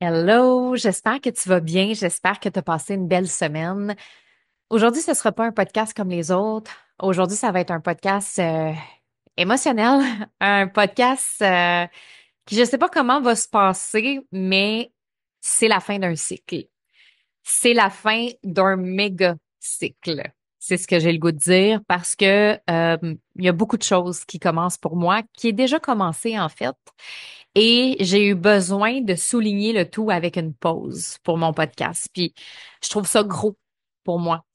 Hello, j'espère que tu vas bien, j'espère que tu as passé une belle semaine. Aujourd'hui, ce ne sera pas un podcast comme les autres. Aujourd'hui, ça va être un podcast émotionnel, un podcast qui je ne sais pas comment va se passer, mais c'est la fin d'un cycle. C'est la fin d'un méga cycle. C'est ce que j'ai le goût de dire parce que il y a beaucoup de choses qui commencent pour moi, qui est déjà commencé en fait. Et j'ai eu besoin de souligner le tout avec une pause pour mon podcast. Puis je trouve ça gros pour moi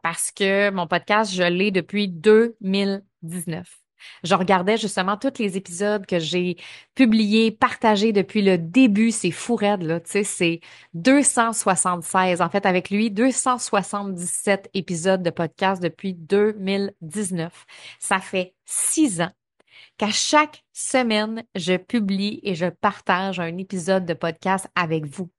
parce que mon podcast, je l'ai depuis 2019. Je regardais justement tous les épisodes que j'ai publiés, partagés depuis le début. C'est fou raide, là. Tu sais, c'est 276. En fait, avec lui, 277 épisodes de podcast depuis 2019. Ça fait 6 ans qu'à chaque semaine, je publie et je partage un épisode de podcast avec vous.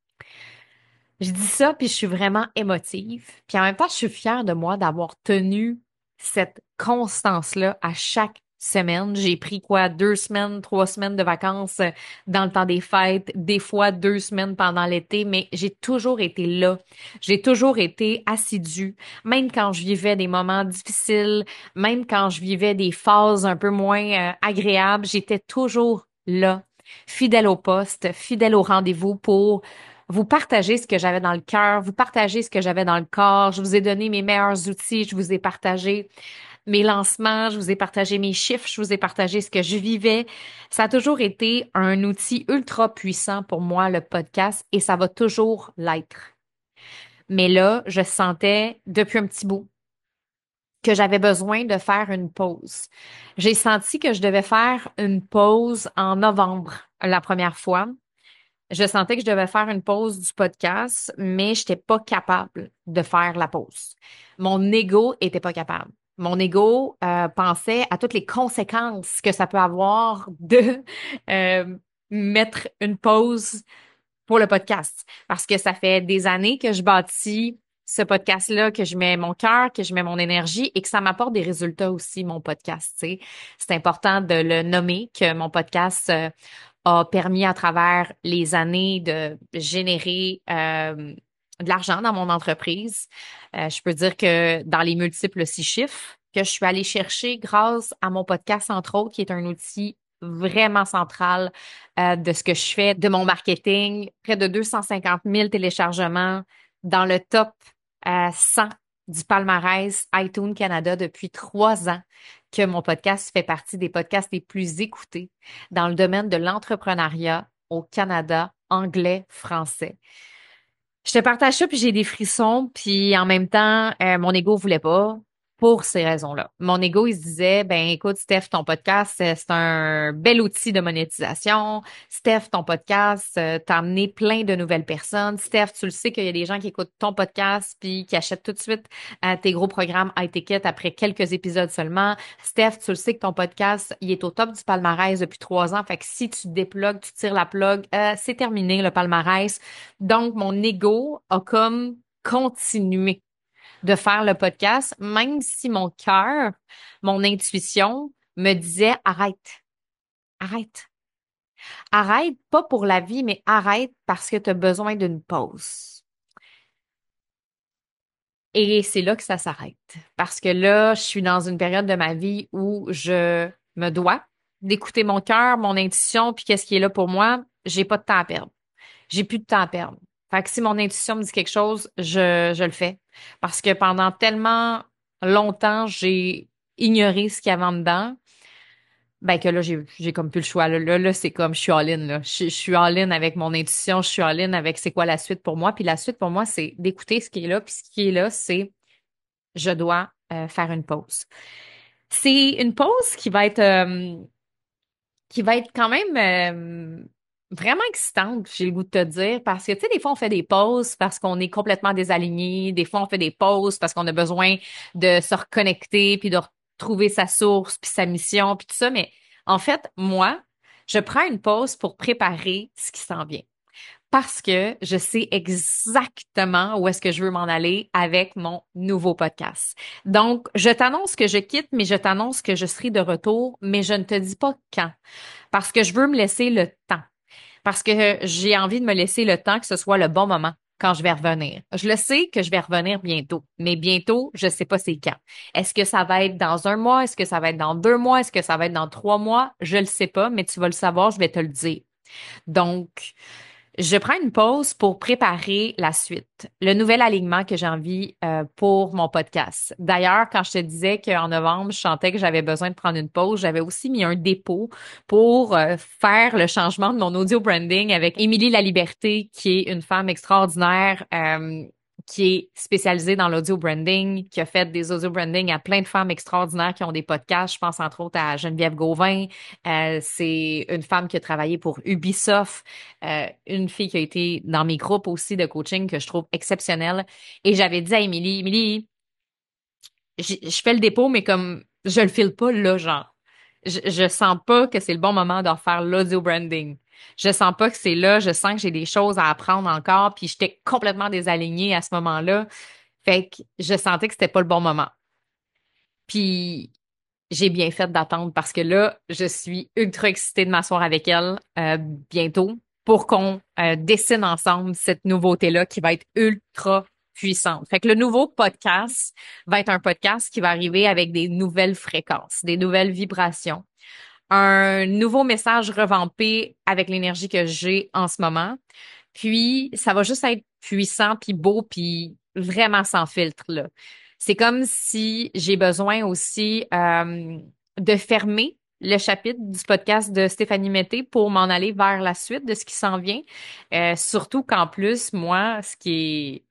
Je dis ça, puis je suis vraiment émotive. Puis en même temps, je suis fière de moi d'avoir tenu cette constance-là à chaque semaine. J'ai pris quoi, 2 semaines, 3 semaines de vacances dans le temps des fêtes, des fois 2 semaines pendant l'été, mais j'ai toujours été là. J'ai toujours été assidue, même quand je vivais des moments difficiles, même quand je vivais des phases un peu moins agréables, j'étais toujours là, fidèle au poste, fidèle au rendez-vous pour vous partagez ce que j'avais dans le cœur, vous partagez ce que j'avais dans le corps. Je vous ai donné mes meilleurs outils, je vous ai partagé mes lancements, je vous ai partagé mes chiffres, je vous ai partagé ce que je vivais. Ça a toujours été un outil ultra puissant pour moi, le podcast, et ça va toujours l'être. Mais là, je sentais depuis un petit bout que j'avais besoin de faire une pause. J'ai senti que je devais faire une pause en novembre la première fois. Je sentais que je devais faire une pause du podcast, mais je n'étais pas capable de faire la pause. Mon ego était pas capable. Mon ego pensait à toutes les conséquences que ça peut avoir de euh, mettre une pause pour le podcast. Parce que ça fait des années que je bâtis ce podcast-là, que je mets mon cœur, que je mets mon énergie et que ça m'apporte des résultats aussi, mon podcast. Tu sais. C'est important de le nommer que mon podcast a permis à travers les années de générer de l'argent dans mon entreprise. Je peux dire que dans les multiples 6 chiffres que je suis allée chercher grâce à mon podcast, entre autres, qui est un outil vraiment central de ce que je fais, de mon marketing, près de 250 000 téléchargements dans le top 100 du palmarès iTunes Canada depuis 3 ans que mon podcast fait partie des podcasts les plus écoutés dans le domaine de l'entrepreneuriat au Canada, anglais, français. Je te partage ça, puis j'ai des frissons, puis en même temps, mon ego voulait pas pour ces raisons-là. Mon ego, il se disait, ben écoute, Steph, ton podcast, c'est un bel outil de monétisation. Steph, ton podcast, t'a amené plein de nouvelles personnes. Steph, tu le sais qu'il y a des gens qui écoutent ton podcast puis qui achètent tout de suite tes gros programmes high ticket après quelques épisodes seulement. Steph, tu le sais que ton podcast, il est au top du palmarès depuis 3 ans. Fait que si tu déplugues, tu tires la plug, c'est terminé le palmarès. Donc, mon ego a comme continué de faire le podcast, même si mon cœur, mon intuition me disait arrête, arrête, arrête, pas pour la vie, mais arrête parce que tu as besoin d'une pause. Et c'est là que ça s'arrête. Parce que là, je suis dans une période de ma vie où je me dois d'écouter mon cœur, mon intuition, puis qu'est-ce qui est là pour moi. J'ai pas de temps à perdre. J'ai plus de temps à perdre. Fait que si mon intuition me dit quelque chose, je le fais. Parce que pendant tellement longtemps, j'ai ignoré ce qu'il y avait en dedans, ben que là, j'ai comme plus le choix. Là, c'est comme je suis all-in, là. Je suis all-in avec mon intuition, je suis all-in avec c'est quoi la suite pour moi. Puis la suite pour moi, c'est d'écouter ce qui est là. Puis ce qui est là, c'est je dois faire une pause. C'est une pause qui va être quand même vraiment excitante, j'ai le goût de te dire, parce que, tu sais, des fois, on fait des pauses parce qu'on est complètement désaligné, des fois, on fait des pauses parce qu'on a besoin de se reconnecter, puis de retrouver sa source, puis sa mission, puis tout ça, mais en fait, moi, je prends une pause pour préparer ce qui s'en vient. Parce que je sais exactement où est-ce que je veux m'en aller avec mon nouveau podcast. Donc, je t'annonce que je quitte, mais je t'annonce que je serai de retour, mais je ne te dis pas quand parce que je veux me laisser le temps. parce que j'ai envie de me laisser le temps que ce soit le bon moment quand je vais revenir. Je le sais que je vais revenir bientôt, mais bientôt, je sais pas c'est quand. Est-ce que ça va être dans un mois? Est-ce que ça va être dans 2 mois? Est-ce que ça va être dans 3 mois? Je le sais pas, mais tu vas le savoir, je vais te le dire. Donc, je prends une pause pour préparer la suite, le nouvel alignement que j'ai envie pour mon podcast. D'ailleurs, quand je te disais qu'en novembre, je sentais que j'avais besoin de prendre une pause, j'avais aussi mis un dépôt pour faire le changement de mon audio branding avec Émilie Laliberté, qui est une femme extraordinaire. Qui est spécialisée dans l'audio branding, qui a fait des audio branding à plein de femmes extraordinaires qui ont des podcasts. Je pense entre autres à Geneviève Gauvin. C'est une femme qui a travaillé pour Ubisoft, une fille qui a été dans mes groupes aussi de coaching que je trouve exceptionnelle. Et j'avais dit à Émilie, Émilie, je fais le dépôt, mais comme je le file pas là, genre. Je sens pas que c'est le bon moment de refaire l'audio branding. Je sens pas que c'est là. Je sens que j'ai des choses à apprendre encore. Puis j'étais complètement désalignée à ce moment-là. Fait que je sentais que c'était pas le bon moment. Puis j'ai bien fait d'attendre parce que là, je suis ultra excitée de m'asseoir avec elle bientôt pour qu'on dessine ensemble cette nouveauté-là qui va être ultra puissante. Fait que le nouveau podcast va être un podcast qui va arriver avec des nouvelles fréquences, des nouvelles vibrations, un nouveau message revampé avec l'énergie que j'ai en ce moment. Puis, ça va juste être puissant, puis beau, puis vraiment sans filtre, là. C'est comme si j'ai besoin aussi de fermer le chapitre du podcast de Stéphanie Mété pour m'en aller vers la suite de ce qui s'en vient. Surtout qu'en plus, moi, ce qui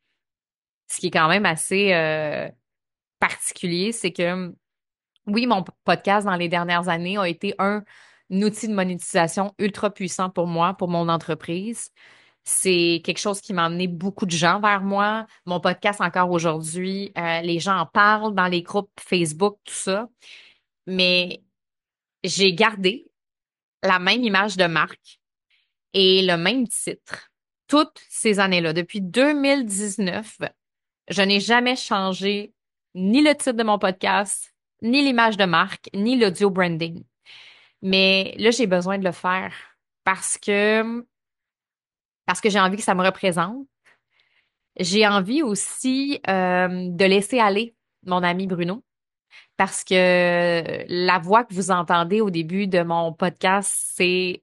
est quand même assez particulier, c'est que oui, mon podcast dans les dernières années a été un outil de monétisation ultra puissant pour moi, pour mon entreprise. C'est quelque chose qui m'a amené beaucoup de gens vers moi. Mon podcast encore aujourd'hui, les gens en parlent dans les groupes Facebook, tout ça. Mais j'ai gardé la même image de marque et le même titre toutes ces années-là. Depuis 2019, je n'ai jamais changé ni le titre de mon podcast, ni l'image de marque, ni l'audio branding. Mais là, j'ai besoin de le faire parce que parce que j'ai envie que ça me représente. J'ai envie aussi de laisser aller mon ami Bruno parce que la voix que vous entendez au début de mon podcast, c'est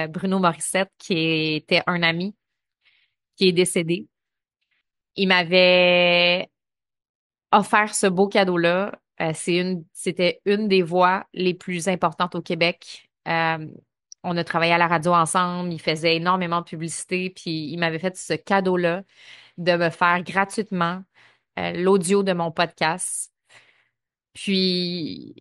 Bruno Morissette qui était un ami qui est décédé. Il m'avait offert ce beau cadeau-là. C'était une des voix les plus importantes au Québec. On a travaillé à la radio ensemble, il faisait énormément de publicité, puis il m'avait fait ce cadeau-là de me faire gratuitement l'audio de mon podcast. Puis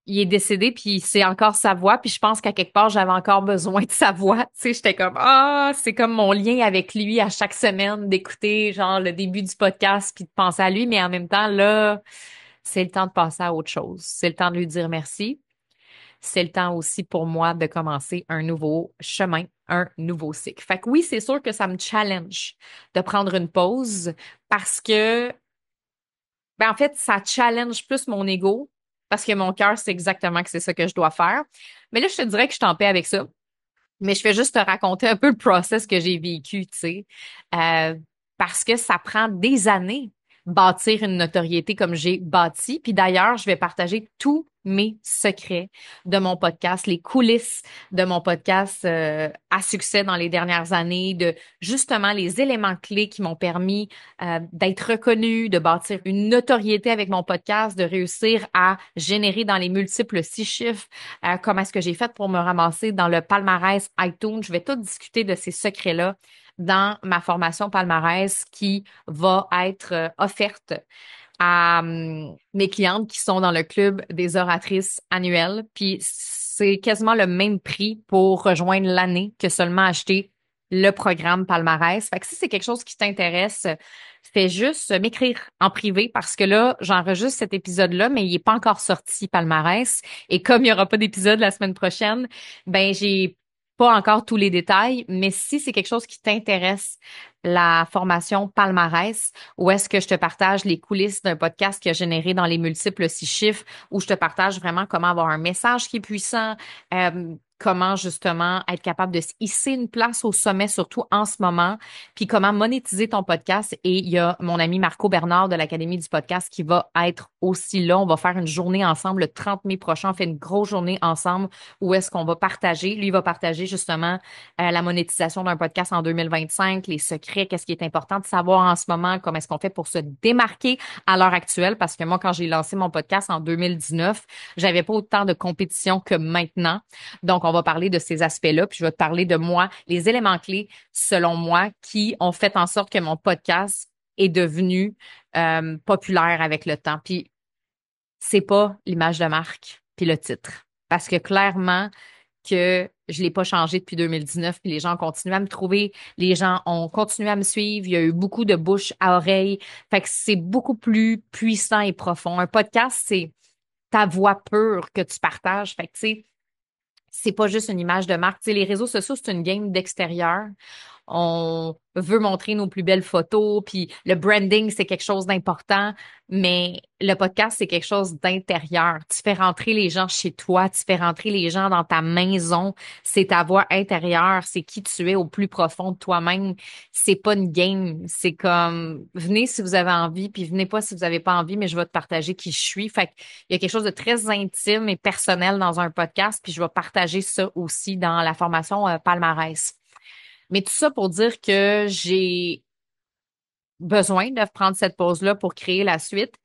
il est décédé, puis c'est encore sa voix, puis je pense qu'à quelque part, j'avais encore besoin de sa voix. Tu sais, j'étais comme, ah, c'est comme mon lien avec lui à chaque semaine, d'écouter genre le début du podcast, puis de penser à lui, mais en même temps, là, c'est le temps de passer à autre chose. C'est le temps de lui dire merci. C'est le temps aussi pour moi de commencer un nouveau chemin, un nouveau cycle. Fait que oui, c'est sûr que ça me challenge de prendre une pause parce que ben, en fait, ça challenge plus mon ego parce que mon cœur, c'est exactement que c'est ça que je dois faire. Mais là, je te dirais que je suis en paix avec ça. Mais je fais juste te raconter un peu le process que j'ai vécu, tu sais. Euh, Parce que ça prend des années bâtir une notoriété comme j'ai bâti. Puis d'ailleurs, je vais partager tous mes secrets de mon podcast, les coulisses de mon podcast à succès dans les dernières années, de justement les éléments clés qui m'ont permis d'être reconnue, de bâtir une notoriété avec mon podcast, de réussir à générer dans les multiples 6 chiffres. Comment est-ce que j'ai fait pour me ramasser dans le palmarès iTunes? Je vais tout discuter de ces secrets-là dans ma formation palmarès qui va être offerte à mes clientes qui sont dans le club des oratrices annuelles. Puis c'est quasiment le même prix pour rejoindre l'année que seulement acheter le programme palmarès. Fait que si c'est quelque chose qui t'intéresse, fais juste m'écrire en privé parce que là, j'enregistre cet épisode-là, mais il n'est pas encore sorti palmarès. Et comme il n'y aura pas d'épisode la semaine prochaine, ben j'ai pas encore tous les détails, mais si c'est quelque chose qui t'intéresse, la formation palmarès, où est-ce que je te partage les coulisses d'un podcast qui a généré dans les multiples 6 chiffres, où je te partage vraiment comment avoir un message qui est puissant, comment justement être capable de se hisser une place au sommet, surtout en ce moment, puis comment monétiser ton podcast. Et il y a mon ami Marco Bernard de l'Académie du podcast qui va être aussi là. On va faire une journée ensemble le 30 mai prochain. On fait une grosse journée ensemble où est-ce qu'on va partager. Lui, il va partager justement la monétisation d'un podcast en 2025, les secrets, qu'est-ce qui est important de savoir en ce moment, comment est-ce qu'on fait pour se démarquer à l'heure actuelle. Parce que moi, quand j'ai lancé mon podcast en 2019, j'avais pas autant de compétition que maintenant. Donc, on va parler de ces aspects-là, puis je vais te parler de moi, les éléments clés, selon moi, qui ont fait en sorte que mon podcast est devenu populaire avec le temps. Puis, c'est pas l'image de marque, puis le titre. Parce que clairement, que je l'ai pas changé depuis 2019, puis les gens continuent à me trouver, les gens ont continué à me suivre, il y a eu beaucoup de bouche à oreille. Fait que c'est beaucoup plus puissant et profond. Un podcast, c'est ta voix pure que tu partages. Fait que, tu sais, c'est pas juste une image de marque. Tu sais, les réseaux sociaux, c'est une game d'extérieur. On veut montrer nos plus belles photos, puis le branding, c'est quelque chose d'important, mais le podcast, c'est quelque chose d'intérieur. Tu fais rentrer les gens chez toi, tu fais rentrer les gens dans ta maison. C'est ta voix intérieure, c'est qui tu es au plus profond de toi-même. C'est pas une game. C'est comme, venez si vous avez envie, puis venez pas si vous avez pas envie, mais je vais te partager qui je suis. Fait il y a quelque chose de très intime et personnel dans un podcast, puis je vais partager ça aussi dans la formation Palmarès. Mais tout ça pour dire que j'ai besoin de prendre cette pause-là pour créer la suite.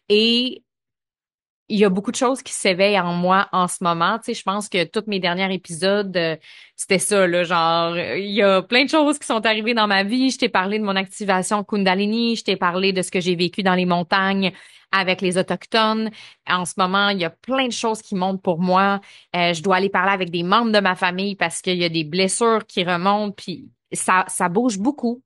Et il y a beaucoup de choses qui s'éveillent en moi en ce moment. Tu sais, je pense que tous mes derniers épisodes, c'était ça, là, genre, il y a plein de choses qui sont arrivées dans ma vie. Je t'ai parlé de mon activation Kundalini, je t'ai parlé de ce que j'ai vécu dans les montagnes avec les Autochtones. En ce moment, il y a plein de choses qui montent pour moi. Je dois aller parler avec des membres de ma famille parce qu'il y a des blessures qui remontent, puis ça bouge beaucoup.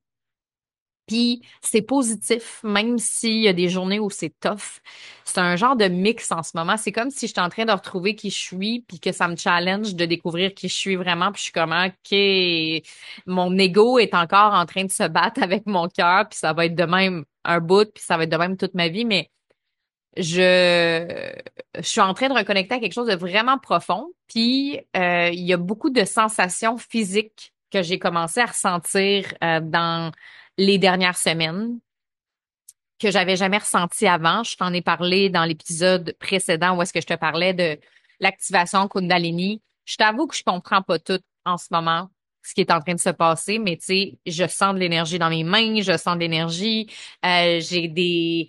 Puis c'est positif, même s'il y a des journées où c'est tough. C'est un genre de mix en ce moment. C'est comme si j'étais en train de retrouver qui je suis, puis que ça me challenge de découvrir qui je suis vraiment. Puis je suis comme, OK, mon ego est encore en train de se battre avec mon cœur, puis ça va être de même un bout, puis ça va être de même toute ma vie. Mais je suis en train de reconnecter à quelque chose de vraiment profond. Puis il y a beaucoup de sensations physiques que j'ai commencé à ressentir dans les dernières semaines que j'avais jamais ressenti avant. Je t'en ai parlé dans l'épisode précédent où est-ce que je te parlais de l'activation Kundalini. Je t'avoue que je comprends pas tout en ce moment, ce qui est en train de se passer, mais tu sais, je sens de l'énergie dans mes mains, je sens de l'énergie. J'ai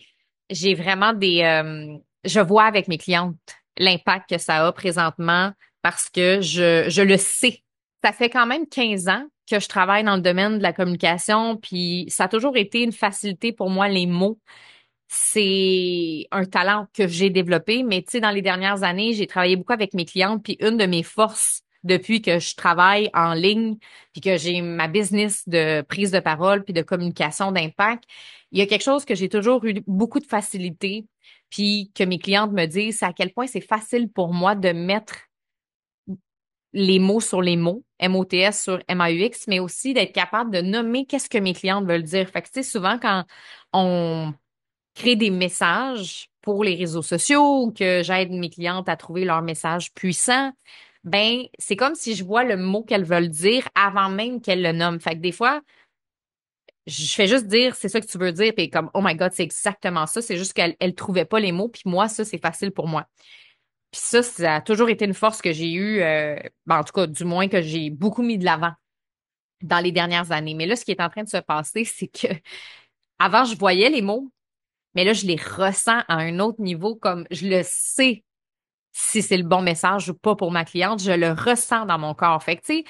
vraiment je vois avec mes clientes l'impact que ça a présentement parce que je le sais. Ça fait quand même 15 ans que je travaille dans le domaine de la communication, puis ça a toujours été une facilité pour moi, les mots. C'est un talent que j'ai développé, mais tu sais, dans les dernières années, j'ai travaillé beaucoup avec mes clientes, puis une de mes forces depuis que je travaille en ligne, puis que j'ai ma business de prise de parole, puis de communication d'impact, il y a quelque chose que j'ai toujours eu beaucoup de facilité, puis que mes clientes me disent, c'est à quel point c'est facile pour moi de mettre les mots sur les mots, MOTS sur MAUX, mais aussi d'être capable de nommer qu'est-ce que mes clientes veulent dire. Fait que, tu sais, souvent, quand on crée des messages pour les réseaux sociaux ou que j'aide mes clientes à trouver leur message puissant, ben, c'est comme si je vois le mot qu'elles veulent dire avant même qu'elles le nomment. Fait que des fois, je fais juste dire, c'est ça que tu veux dire, puis comme, oh my God, c'est exactement ça. C'est juste qu'elle trouvait pas les mots, puis moi, ça, c'est facile pour moi. Puis ça a toujours été une force que j'ai eue, ben, en tout cas, du moins que j'ai beaucoup mis de l'avant dans les dernières années. Mais là, ce qui est en train de se passer, c'est que avant, je voyais les mots, mais là, je les ressens à un autre niveau, comme je le sais si c'est le bon message ou pas pour ma cliente, je le ressens dans mon corps. Fait que, tu sais,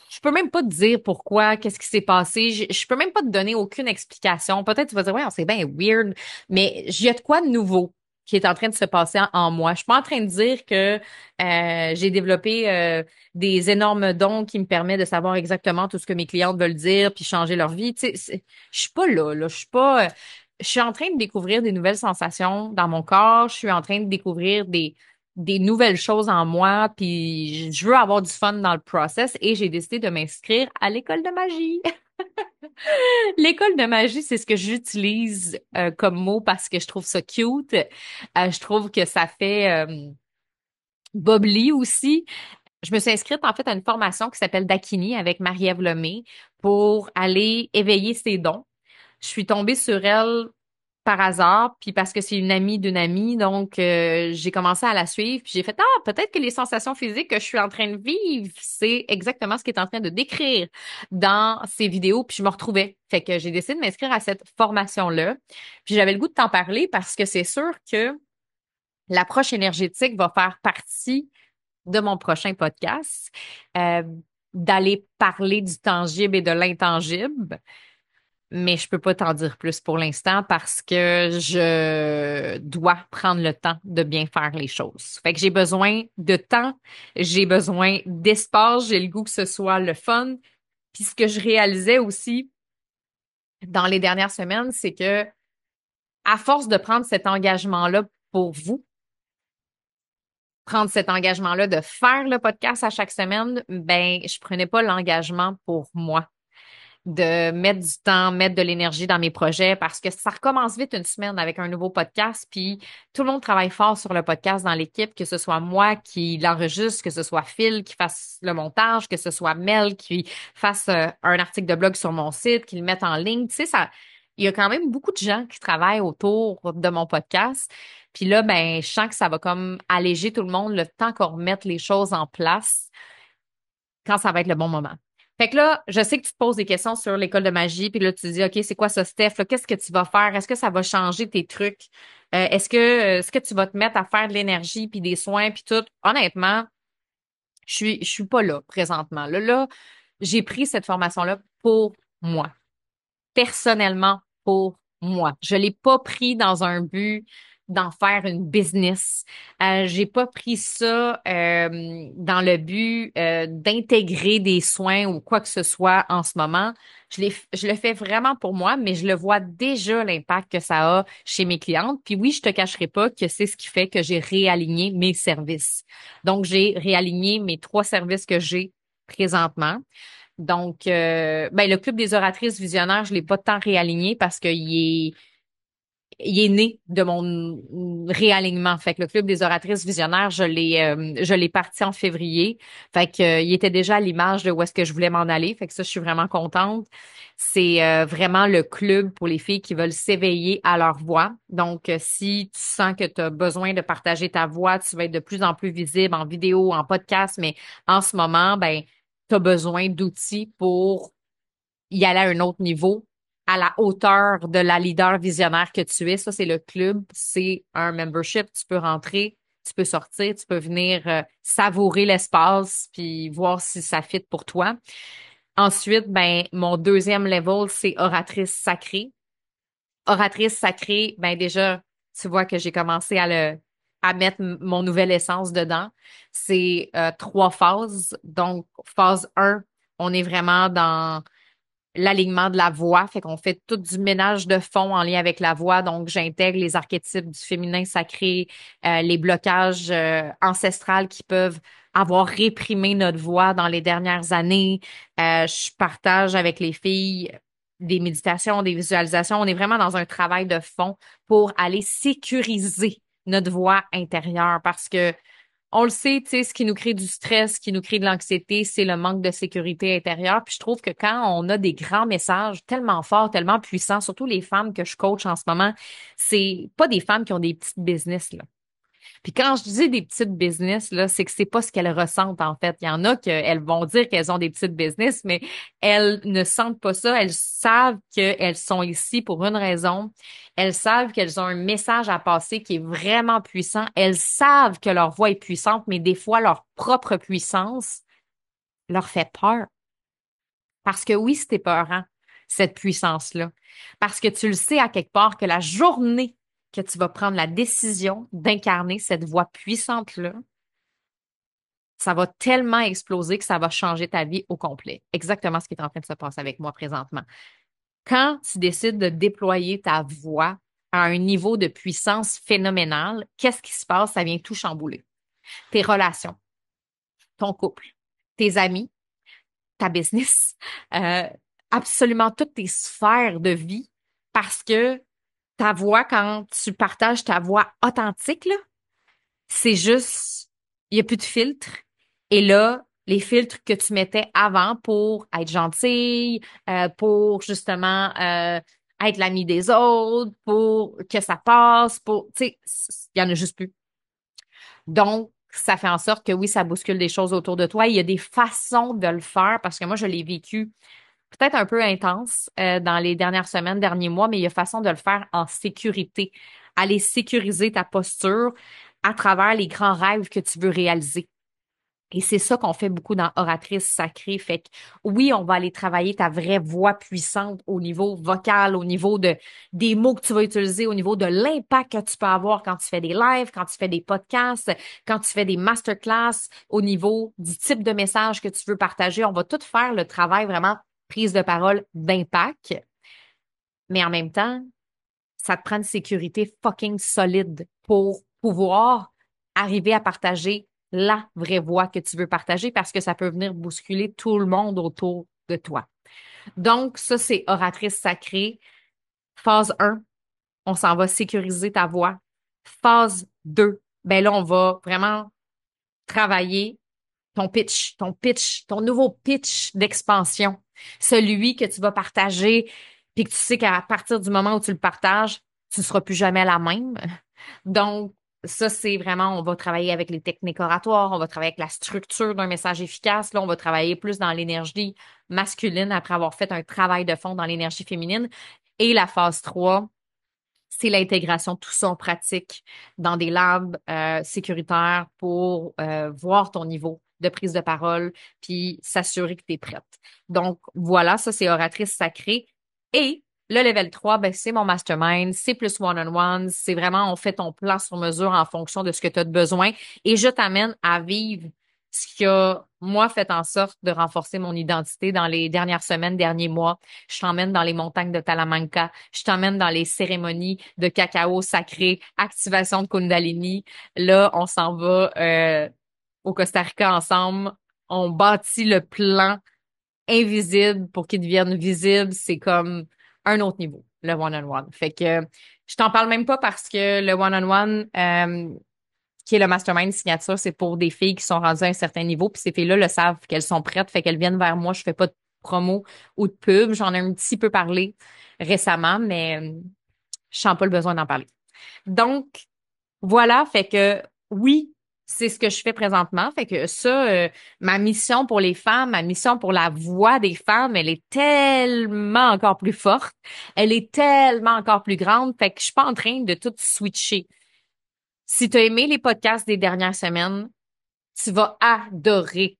je peux même pas te dire pourquoi, qu'est-ce qui s'est passé. Je peux même pas te donner aucune explication. Peut-être tu vas dire, ouais, c'est bien weird, mais il y a de quoi de nouveau qui est en train de se passer en moi. Je suis pas en train de dire que j'ai développé des énormes dons qui me permettent de savoir exactement tout ce que mes clientes veulent dire puis changer leur vie. Tu sais, je suis pas là. Je suis pas. Je suis en train de découvrir des nouvelles sensations dans mon corps. Je suis en train de découvrir des nouvelles choses en moi, puis je veux avoir du fun dans le process et j'ai décidé de m'inscrire à l'école de magie. L'école de magie, c'est ce que j'utilise comme mot parce que je trouve ça cute. Je trouve que ça fait bubbly aussi. Je me suis inscrite en fait à une formation qui s'appelle Dakini avec Marie-Ève Lemay pour aller éveiller ses dons. Je suis tombée sur elle par hasard, puis parce que c'est une amie d'une amie, donc j'ai commencé à la suivre, puis j'ai fait peut-être que les sensations physiques que je suis en train de vivre, c'est exactement ce qu'elle est en train de décrire dans ses vidéos, puis je me retrouvais. Fait que j'ai décidé de m'inscrire à cette formation-là. Puis j'avais le goût de t'en parler parce que c'est sûr que l'approche énergétique va faire partie de mon prochain podcast, euh, d'aller parler du tangible et de l'intangible. Mais je peux pas t'en dire plus pour l'instant parce que je dois prendre le temps de bien faire les choses. Fait que j'ai besoin de temps, j'ai besoin d'espace, j'ai le goût que ce soit le fun. Puis ce que je réalisais aussi dans les dernières semaines, c'est que à force de prendre cet engagement-là pour vous, prendre cet engagement-là de faire le podcast à chaque semaine, ben je prenais pas l'engagement pour moi de mettre du temps, mettre de l'énergie dans mes projets parce que ça recommence vite une semaine avec un nouveau podcast, puis tout le monde travaille fort sur le podcast dans l'équipe, que ce soit moi qui l'enregistre, que ce soit Phil qui fasse le montage, que ce soit Mel qui fasse un article de blog sur mon site, qui le mette en ligne. Tu sais, ça, il y a quand même beaucoup de gens qui travaillent autour de mon podcast. Puis là, ben, je sens que ça va comme alléger tout le monde le temps qu'on remette les choses en place quand ça va être le bon moment. Fait que là, je sais que tu te poses des questions sur l'école de magie, puis là, tu te dis, OK, c'est quoi ça, Steph? Là, qu'est-ce que tu vas faire? Est-ce que ça va changer tes trucs? Est-ce que tu vas te mettre à faire de l'énergie, puis des soins, puis tout? Honnêtement, je suis pas là présentement. Là, j'ai pris cette formation-là pour moi, personnellement pour moi. Je l'ai pas pris dans un but d'en faire une business. J'ai pas pris ça dans le but d'intégrer des soins ou quoi que ce soit en ce moment. Je le fais vraiment pour moi, mais je le vois déjà l'impact que ça a chez mes clientes. Puis oui, je te cacherai pas que c'est ce qui fait que j'ai réaligné mes services. Donc, j'ai réaligné mes 3 services que j'ai présentement. Donc, ben, le Club des oratrices visionnaires, je l'ai pas tant réaligné parce qu'il est né de mon réalignement. Fait que le Club des oratrices visionnaires, je l'ai parti en février. Fait que, il était déjà à l'image de où est-ce que je voulais m'en aller. Fait que ça, je suis vraiment contente. C'est vraiment le club pour les filles qui veulent s'éveiller à leur voix. Donc, si tu sens que tu as besoin de partager ta voix, tu vas être de plus en plus visible en vidéo, en podcast, mais en ce moment, ben, tu as besoin d'outils pour y aller à un autre niveau, à la hauteur de la leader visionnaire que tu es. Ça, c'est le club, c'est un membership. Tu peux rentrer, tu peux sortir, tu peux venir savourer l'espace puis voir si ça fit pour toi. Ensuite, ben, mon deuxième level, c'est oratrice sacrée. Oratrice sacrée, ben déjà, tu vois que j'ai commencé à mettre mon nouvelle essence dedans. C'est 3 phases. Donc, phase 1, on est vraiment dans l'alignement de la voix, fait qu'on fait tout du ménage de fond en lien avec la voix. Donc, j'intègre les archétypes du féminin sacré, les blocages ancestrales qui peuvent avoir réprimé notre voix dans les dernières années. Je partage avec les filles des méditations, des visualisations. On est vraiment dans un travail de fond pour aller sécuriser notre voix intérieure parce que on le sait, tu sais, ce qui nous crée du stress, ce qui nous crée de l'anxiété, c'est le manque de sécurité intérieure. Puis je trouve que quand on a des grands messages tellement forts, tellement puissants, surtout les femmes que je coach en ce moment, c'est pas des femmes qui ont des petites business, là. Puis quand je dis des petites business, là, c'est que c'est pas ce qu'elles ressentent, en fait. Il y en a qu'elles vont dire qu'elles ont des petites business, mais elles ne sentent pas ça. Elles savent qu'elles sont ici pour une raison. Elles savent qu'elles ont un message à passer qui est vraiment puissant. Elles savent que leur voix est puissante, mais des fois, leur propre puissance leur fait peur. Parce que oui, c'est épeurant, cette puissance-là. Parce que tu le sais à quelque part que la journée que tu vas prendre la décision d'incarner cette voix puissante-là, ça va tellement exploser que ça va changer ta vie au complet. Exactement ce qui est en train de se passer avec moi présentement. Quand tu décides de déployer ta voix à un niveau de puissance phénoménal, qu'est-ce qui se passe? Ça vient tout chambouler. Tes relations, ton couple, tes amis, ta business, euh, absolument toutes tes sphères de vie parce que ta voix, quand tu partages ta voix authentique, là, c'est juste, il n'y a plus de filtre, Et là, les filtres que tu mettais avant pour être gentille, pour justement être l'ami des autres, pour que ça passe, pour, tu sais, il y en a juste plus. Donc, ça fait en sorte que oui, ça bouscule des choses autour de toi. Il y a des façons de le faire parce que moi, je l'ai vécu peut-être un peu intense dans les dernières semaines, derniers mois, mais il y a façon de le faire en sécurité. Aller sécuriser ta posture à travers les grands rêves que tu veux réaliser. Et c'est ça qu'on fait beaucoup dans Oratrice Sacrée. Fait que oui, on va aller travailler ta vraie voix puissante au niveau vocal, au niveau des mots que tu vas utiliser, au niveau de l'impact que tu peux avoir quand tu fais des lives, quand tu fais des podcasts, quand tu fais des masterclass, au niveau du type de message que tu veux partager. On va tout faire le travail vraiment prise de parole d'impact. Mais en même temps, ça te prend une sécurité fucking solide pour pouvoir arriver à partager la vraie voix que tu veux partager parce que ça peut venir bousculer tout le monde autour de toi. Donc, ça, c'est oratrice sacrée. Phase 1, on s'en va sécuriser ta voix. Phase 2, ben là, on va vraiment travailler ton nouveau pitch d'expansion, celui que tu vas partager, puis que tu sais qu'à partir du moment où tu le partages, tu ne seras plus jamais la même. Donc, ça, c'est vraiment, on va travailler avec les techniques oratoires, on va travailler avec la structure d'un message efficace. Là, on va travailler plus dans l'énergie masculine après avoir fait un travail de fond dans l'énergie féminine. Et la phase 3, c'est l'intégration de tout ça en pratique dans des labs sécuritaires pour voir ton niveau de prise de parole puis s'assurer que tu es prête. Donc, voilà, ça, c'est oratrice sacrée. Et le level 3, ben, c'est mon mastermind, c'est plus one-on-one, c'est vraiment, on fait ton plan sur mesure en fonction de ce que tu as de besoin et je t'amène à vivre ce qui a, moi, fait en sorte de renforcer mon identité dans les dernières semaines, derniers mois. Je t'emmène dans les montagnes de Talamanca. Je t'emmène dans les cérémonies de cacao sacré, activation de Kundalini. Là, on s'en va au Costa Rica ensemble. On bâtit le plan invisible pour qu'il devienne visible. C'est comme un autre niveau, le one-on-one. Fait que je t'en parle même pas parce que le one-on-one, qui est le mastermind signature, c'est pour des filles qui sont rendues à un certain niveau, puis ces filles-là le savent qu'elles sont prêtes, fait qu'elles viennent vers moi. Je fais pas de promo ou de pub. J'en ai un petit peu parlé récemment, mais je sens pas le besoin d'en parler. Donc, voilà, fait que oui, c'est ce que je fais présentement. Fait que ça, ma mission pour les femmes, ma mission pour la voix des femmes, elle est tellement encore plus forte. Elle est tellement encore plus grande. Fait que je suis pas en train de tout switcher. Si tu as aimé les podcasts des dernières semaines, tu vas adorer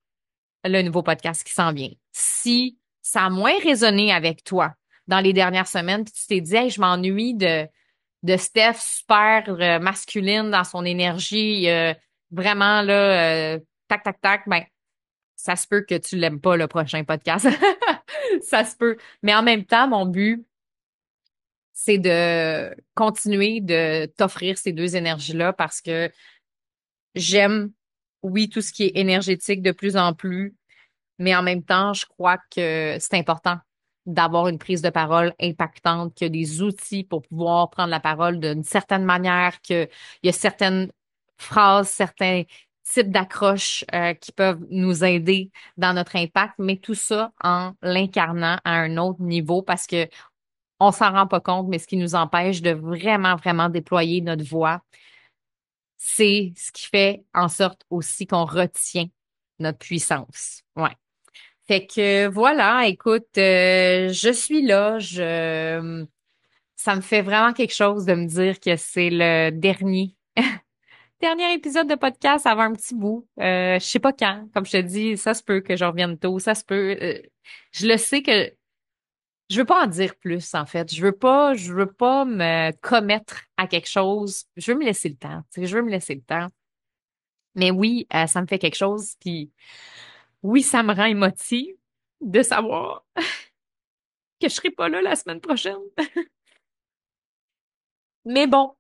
le nouveau podcast qui s'en vient. Si ça a moins résonné avec toi dans les dernières semaines, puis tu t'es dit, hey, je m'ennuie de Steph super masculine dans son énergie, vraiment là, tac, tac, tac, ben, ça se peut que tu l'aimes pas le prochain podcast. Ça se peut. Mais en même temps, mon but, c'est de continuer de t'offrir ces deux énergies-là parce que j'aime, oui, tout ce qui est énergétique de plus en plus, mais en même temps, je crois que c'est important d'avoir une prise de parole impactante, qu'il y a des outils pour pouvoir prendre la parole d'une certaine manière, qu'il y a certaines phrases, certains types d'accroches qui peuvent nous aider dans notre impact, mais tout ça en l'incarnant à un autre niveau parce que on s'en rend pas compte, mais ce qui nous empêche de vraiment, vraiment déployer notre voix, c'est ce qui fait en sorte aussi qu'on retient notre puissance. Ouais. Fait que voilà, écoute, je suis là, ça me fait vraiment quelque chose de me dire que c'est le dernier épisode de podcast avant un petit bout. Je sais pas quand, comme je te dis, ça se peut que je revienne tôt, ça se peut. Je le sais que je veux pas en dire plus en fait. Je veux pas me commettre à quelque chose. Je veux me laisser le temps. Tu sais, je veux me laisser le temps. Mais oui, ça me fait quelque chose. Puis oui, ça me rend émotive de savoir que je serai pas là la semaine prochaine. Mais bon,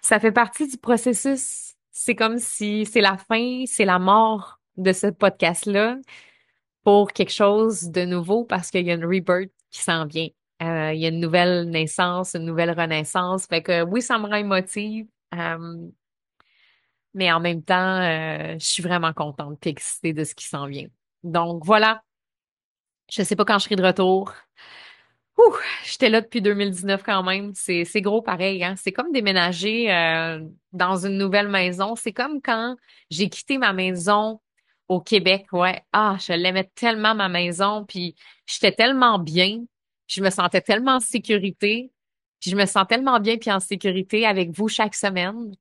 ça fait partie du processus. C'est comme si c'est la fin, c'est la mort de ce podcast-là pour quelque chose de nouveau parce qu'il y a une rebirth qui s'en vient. Il y a une nouvelle naissance, une nouvelle renaissance. Fait que oui, ça me rend émotive. mais en même temps, je suis vraiment contente et excitée de ce qui s'en vient. Donc voilà, je sais pas quand je serai de retour. Ouh, j'étais là depuis 2019 quand même. C'est gros pareil, hein. C'est comme déménager dans une nouvelle maison. C'est comme quand j'ai quitté ma maison au Québec. Ouais. Ah, je l'aimais tellement ma maison, puis j'étais tellement bien, puis je me sentais tellement en sécurité, puis je me sens tellement bien puis en sécurité avec vous chaque semaine,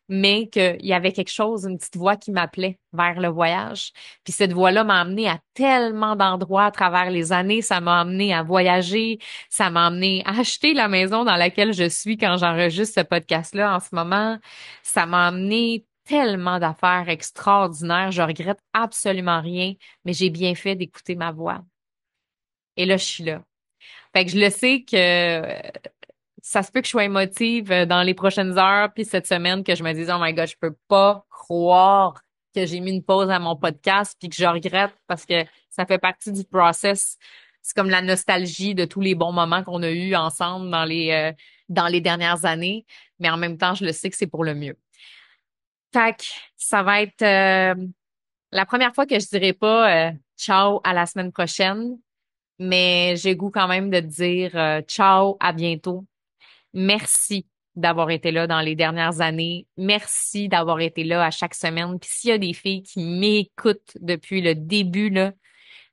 mais qu'il y avait quelque chose, une petite voix qui m'appelait vers le voyage. Puis cette voix-là m'a amené à tellement d'endroits à travers les années. Ça m'a amené à voyager, ça m'a amené à acheter la maison dans laquelle je suis quand j'enregistre ce podcast-là en ce moment. Ça m'a amené tellement d'affaires extraordinaires. Je regrette absolument rien, mais j'ai bien fait d'écouter ma voix. Et là, je suis là. Fait que je le sais que ça se peut que je sois émotive dans les prochaines heures, puis cette semaine que je me dise, oh my God, je peux pas croire que j'ai mis une pause à mon podcast, puis que je regrette parce que ça fait partie du process. C'est comme la nostalgie de tous les bons moments qu'on a eus ensemble dans les dernières années, mais en même temps, je le sais que c'est pour le mieux. Fait que ça va être la première fois que je dirai pas ciao à la semaine prochaine, mais j'ai goût quand même de te dire ciao, à bientôt. Merci d'avoir été là dans les dernières années. Merci d'avoir été là à chaque semaine. Puis s'il y a des filles qui m'écoutent depuis le début, là,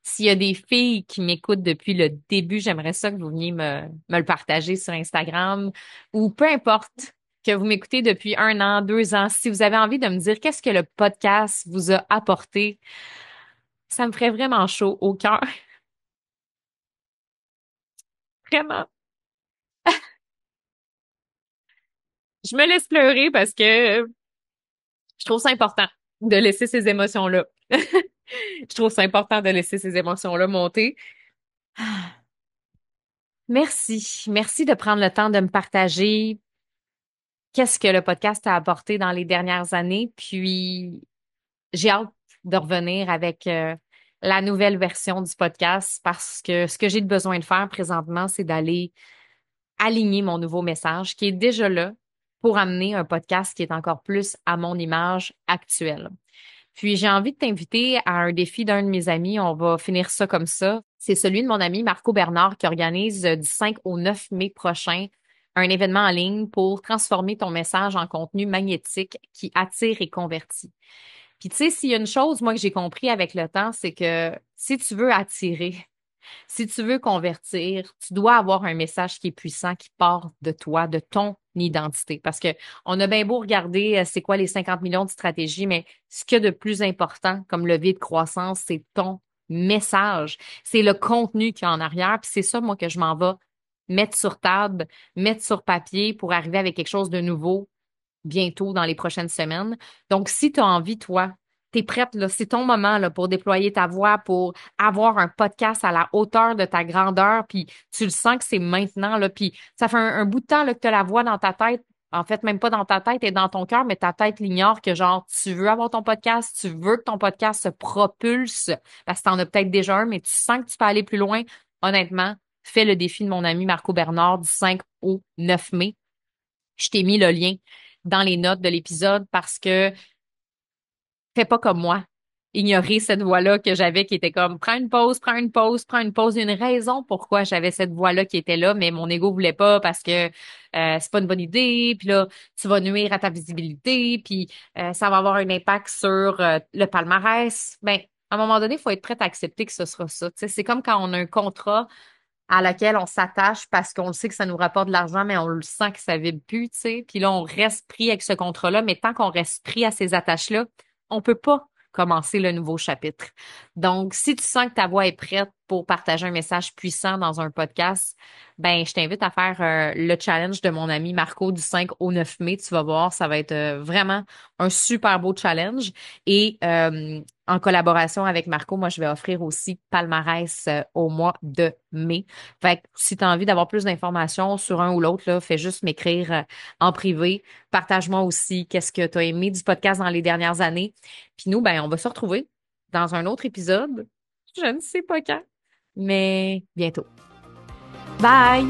s'il y a des filles qui m'écoutent depuis le début, j'aimerais ça que vous veniez me le partager sur Instagram ou peu importe que vous m'écoutez depuis 1 an, 2 ans. Si vous avez envie de me dire qu'est-ce que le podcast vous a apporté, ça me ferait vraiment chaud au cœur. Vraiment. Je me laisse pleurer parce que je trouve ça important de laisser ces émotions-là. Je trouve ça important de laisser ces émotions-là monter. Ah, merci. Merci de prendre le temps de me partager qu'est-ce que le podcast a apporté dans les dernières années. Puis, j'ai hâte de revenir avec la nouvelle version du podcast parce que ce que j'ai besoin de faire présentement, c'est d'aller aligner mon nouveau message qui est déjà là pour amener un podcast qui est encore plus à mon image actuelle. Puis j'ai envie de t'inviter à un défi d'un de mes amis. On va finir ça comme ça. C'est celui de mon ami Marco Bernard qui organise du 5 au 9 mai prochain un événement en ligne pour transformer ton message en contenu magnétique qui attire et convertit. Puis tu sais, s'il y a une chose, moi, que j'ai compris avec le temps, c'est que si tu veux attirer, si tu veux convertir, tu dois avoir un message qui est puissant, qui part de toi, de ton identité. Parce que on a bien beau regarder c'est quoi les 50 millions de stratégies, mais ce qu'il y a de plus important comme levier de croissance, c'est ton message. C'est le contenu qu'il y a en arrière. Puis c'est ça, moi, que je m'en vais mettre sur table, mettre sur papier pour arriver avec quelque chose de nouveau bientôt dans les prochaines semaines. Donc, si tu as envie, toi, tu es prête, là, c'est ton moment là, pour déployer ta voix, pour avoir un podcast à la hauteur de ta grandeur, puis tu le sens que c'est maintenant, là, puis ça fait un bout de temps là, que tu as la voix dans ta tête. En fait, même pas dans ta tête et dans ton cœur, mais ta tête l'ignore que genre, tu veux avoir ton podcast, tu veux que ton podcast se propulse, parce que tu en as peut-être déjà un, mais tu sens que tu peux aller plus loin. Honnêtement, fais le défi de mon ami Marco Bernard du 5 au 9 mai. Je t'ai mis le lien dans les notes de l'épisode parce que fais pas comme moi. Ignorer cette voix-là que j'avais qui était comme prends une pause, prends une pause, prends une pause. Il y a une raison pourquoi j'avais cette voix-là qui était là, mais mon ego voulait pas parce que c'est pas une bonne idée. Puis là, tu vas nuire à ta visibilité, puis ça va avoir un impact sur le palmarès. Ben, à un moment donné, il faut être prêt à accepter que ce sera ça. Tu sais, c'est comme quand on a un contrat à laquelle on s'attache parce qu'on le sait que ça nous rapporte de l'argent, mais on le sent que ça vibre plus, tu sais. Puis là, on reste pris avec ce contrat-là, mais tant qu'on reste pris à ces attaches-là, on peut pas commencer le nouveau chapitre. Donc, si tu sens que ta voix est prête pour partager un message puissant dans un podcast, ben, je t'invite à faire le challenge de mon ami Marco du 5 au 9 mai. Tu vas voir, ça va être vraiment un super beau challenge. Et en collaboration avec Marco, moi, je vais offrir aussi Palmarès au mois de mai. Fait que si tu as envie d'avoir plus d'informations sur un ou l'autre, là, fais juste m'écrire en privé. Partage-moi aussi qu'est-ce que tu as aimé du podcast dans les dernières années. Puis nous, ben, on va se retrouver dans un autre épisode. Je ne sais pas quand, mais bientôt. Bye!